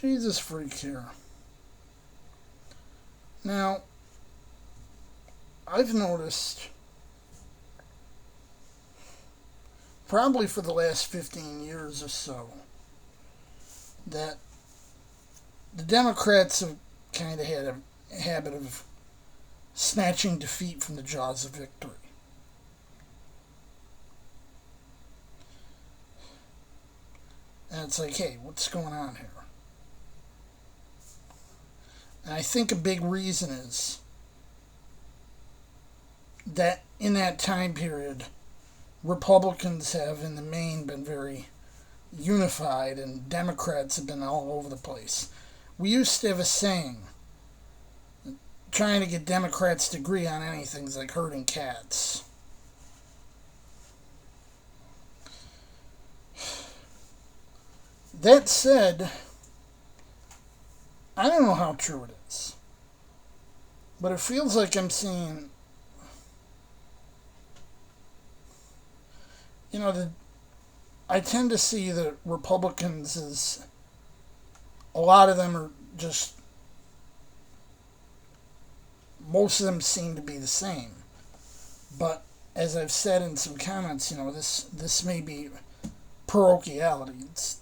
Jesus freak here. Now, I've noticed, probably for the last 15 years or so, that the Democrats have kind of had a habit of snatching defeat from the jaws of victory. And it's like, hey, what's going on here? And I think a big reason is that in that time period, Republicans have, in the main, been very unified, and Democrats have been all over the place. We used to have a saying, trying to get Democrats to agree on anything is like herding cats. That said, I don't know how true it is, but it feels like I'm seeing, I tend to see the Republicans as, a lot of them are just, most of them seem to be the same. But as I've said in some comments, this may be parochiality.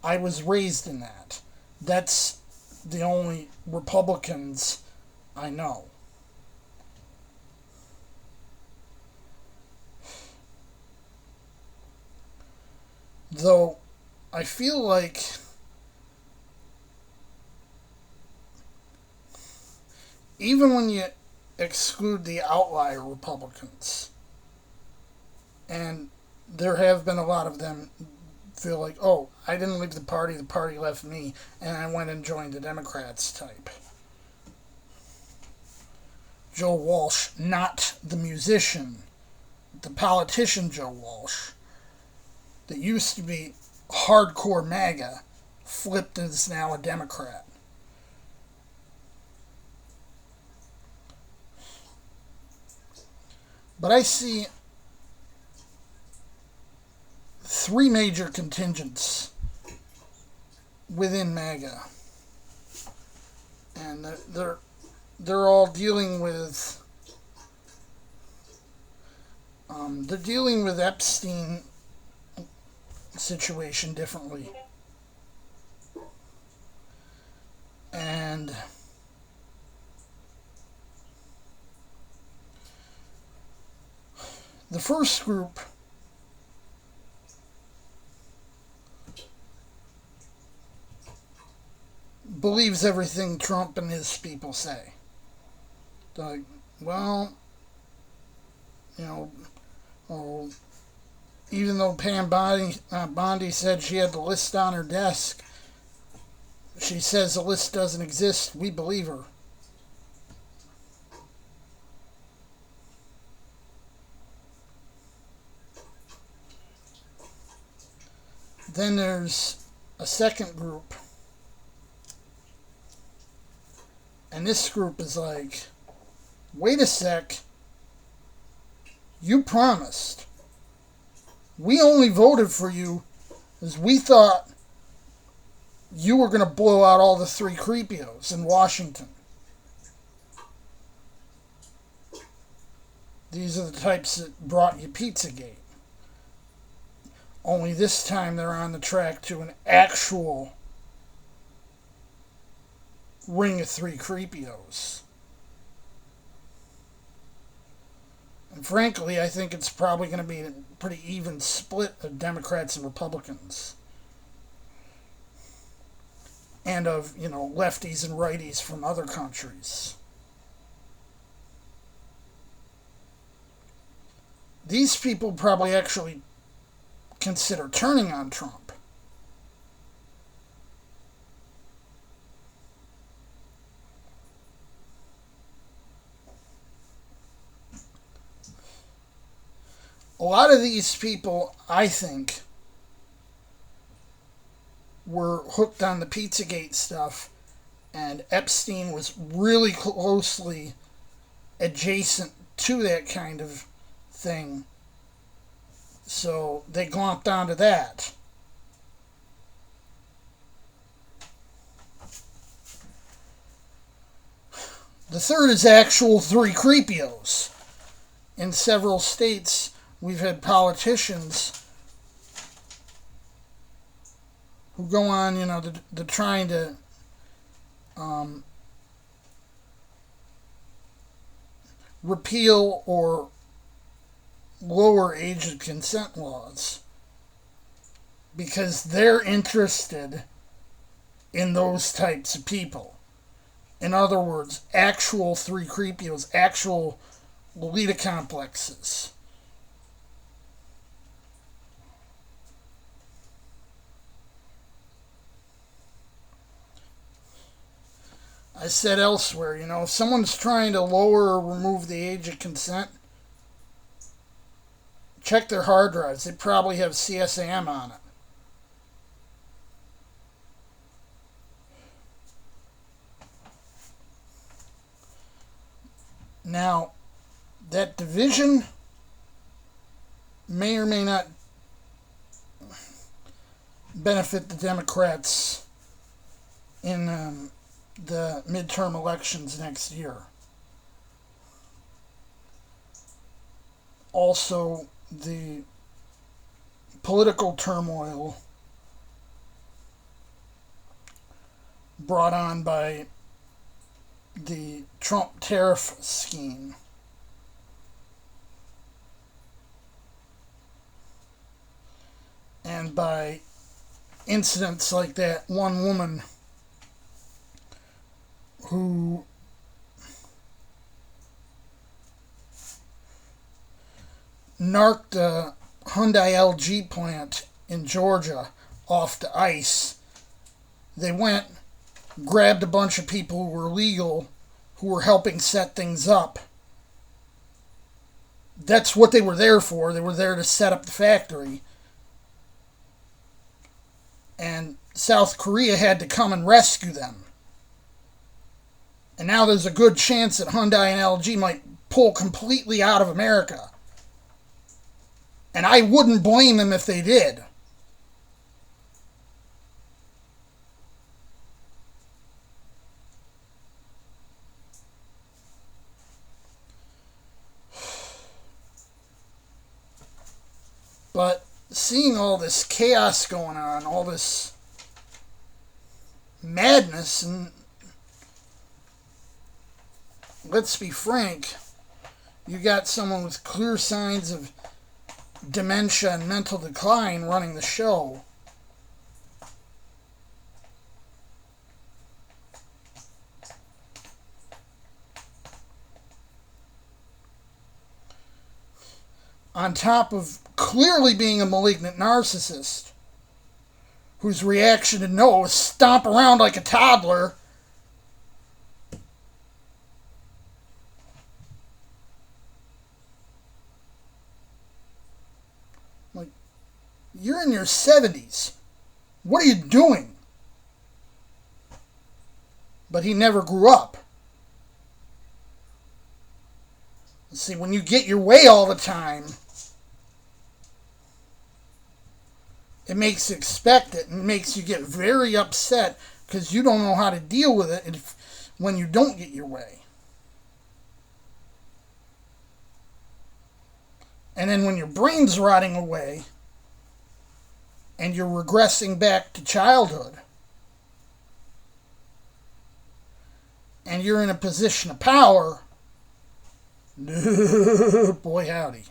I was raised in that. That's the only Republicans I know. Though I feel like even when you exclude the outlier Republicans, and there have been a lot of them feel like, oh, I didn't leave the party left me, and I went and joined the Democrats type. Joe Walsh, not the musician, the politician Joe Walsh, that used to be hardcore MAGA, flipped and is now a Democrat. But I see three major contingents within MAGA, and they're all dealing with Epstein situation differently, and the first group believes everything Trump and his people say. They're like, well, oh, even though Pam Bondi said she had the list on her desk, she says the list doesn't exist. We believe her. Then there's a second group, and this group is like, wait a sec, you promised. We only voted for you because we thought you were going to blow out all the three creepios in Washington. These are the types that brought you Pizzagate. Only this time they're on the track to an actual ring of three creepios. And frankly, I think it's probably going to be a pretty even split of Democrats and Republicans. And of, lefties and righties from other countries. These people probably actually consider turning on Trump. A lot of these people, I think, were hooked on the Pizzagate stuff, and Epstein was really closely adjacent to that kind of thing. So they glomped onto that. The third is actual three creepios. In several states, we've had politicians who go on, they're trying to repeal or lower age of consent laws because they're interested in those types of people. In other words, actual three creepios, actual Lolita complexes. I said elsewhere, if someone's trying to lower or remove the age of consent, check their hard drives. They probably have CSAM on it. Now, that division may or may not benefit the Democrats in the midterm elections next year. Also, the political turmoil brought on by the Trump tariff scheme and by incidents like that one woman who narked a Hyundai LG plant in Georgia off to ice. They went, grabbed a bunch of people who were legal, who were helping set things up. That's what they were there for. They were there to set up the factory. And South Korea had to come and rescue them. And now there's a good chance that Hyundai and LG might pull completely out of America. And I wouldn't blame them if they did. But seeing all this chaos going on, all this madness, and let's be frank, you got someone with clear signs of dementia and mental decline running the show. On top of clearly being a malignant narcissist, whose reaction to no is stomp around like a toddler. Like, you're in your 70s. What are you doing? But he never grew up. See, when you get your way all the time, it makes you expect it and makes you get very upset because you don't know how to deal with it when you don't get your way. And then when your brain's rotting away and you're regressing back to childhood and you're in a position of power, boy howdy.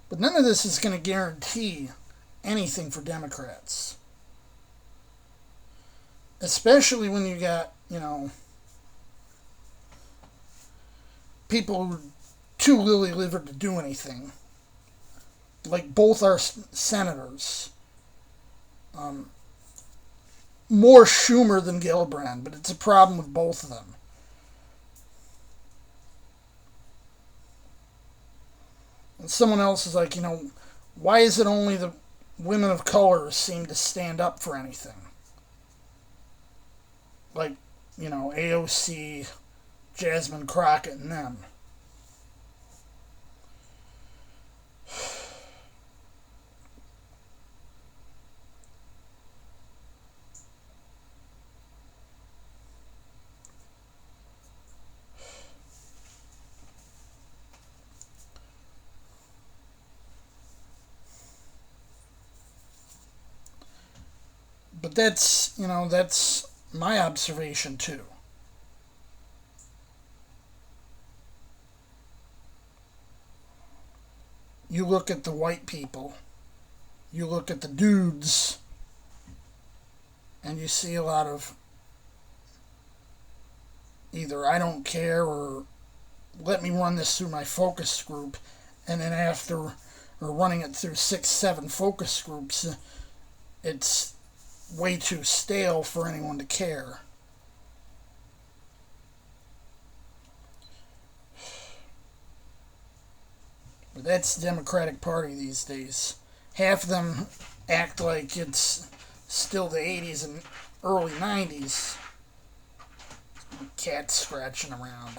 But none of this is going to guarantee anything for Democrats. Especially when you got, people who are too lily-livered to do anything. Like both our senators. More Schumer than Gillibrand, but it's a problem with both of them. And someone else is like, why is it only the women of color seem to stand up for anything? Like, AOC, Jasmine Crockett, and them. But that's my observation too. You look at the white people, you look at the dudes, and you see a lot of either I don't care or let me run this through my focus group, and then after or running it through 6, 7 focus groups, it's way too stale for anyone to care. But that's the Democratic Party these days. Half of them act like it's still the 80s and early 90s. Cats scratching around.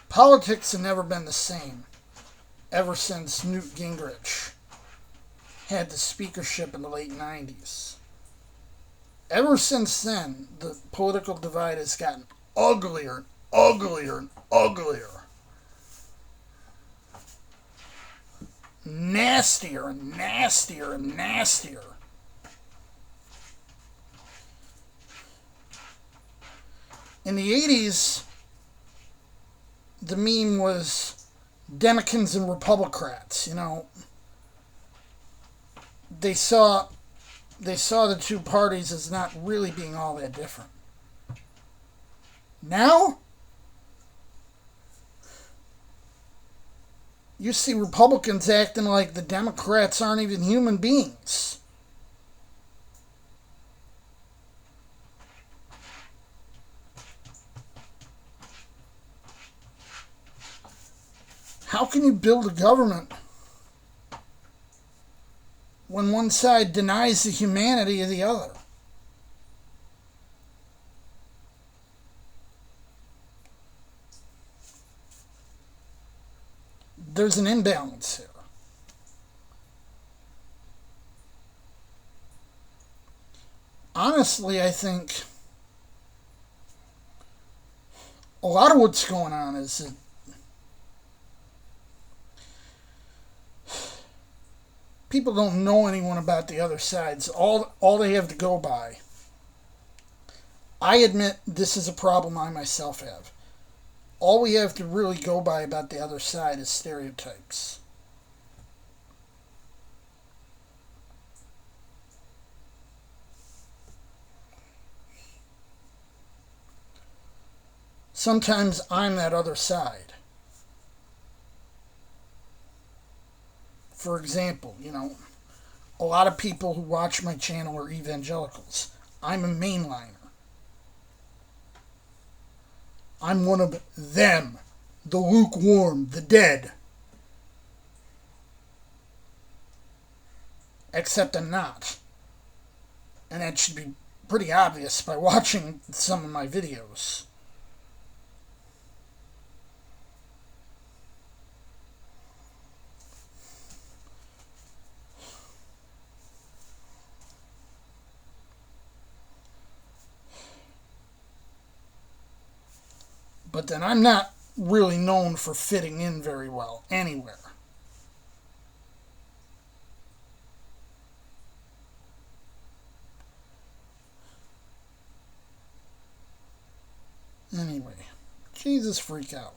Politics have never been the same ever since Newt Gingrich had the speakership in the late 90s. Ever since then, the political divide has gotten uglier and uglier and uglier. Nastier and nastier and nastier. In the 80s, the meme was Democrats and Republicrats. They saw the two parties as not really being all that different. Now, you see Republicans acting like the Democrats aren't even human beings. How can you build a government when one side denies the humanity of the other? There's an imbalance here. Honestly, I think a lot of what's going on is that people don't know anyone about the other sides. All they have to go by. I admit this is a problem I myself have. All we have to really go by about the other side is stereotypes. Sometimes I'm that other side. For example, a lot of people who watch my channel are evangelicals. I'm a mainliner. I'm one of them, the lukewarm, the dead. Except I'm not. And that should be pretty obvious by watching some of my videos. But then I'm not really known for fitting in very well anywhere. Anyway, Jesus freak out.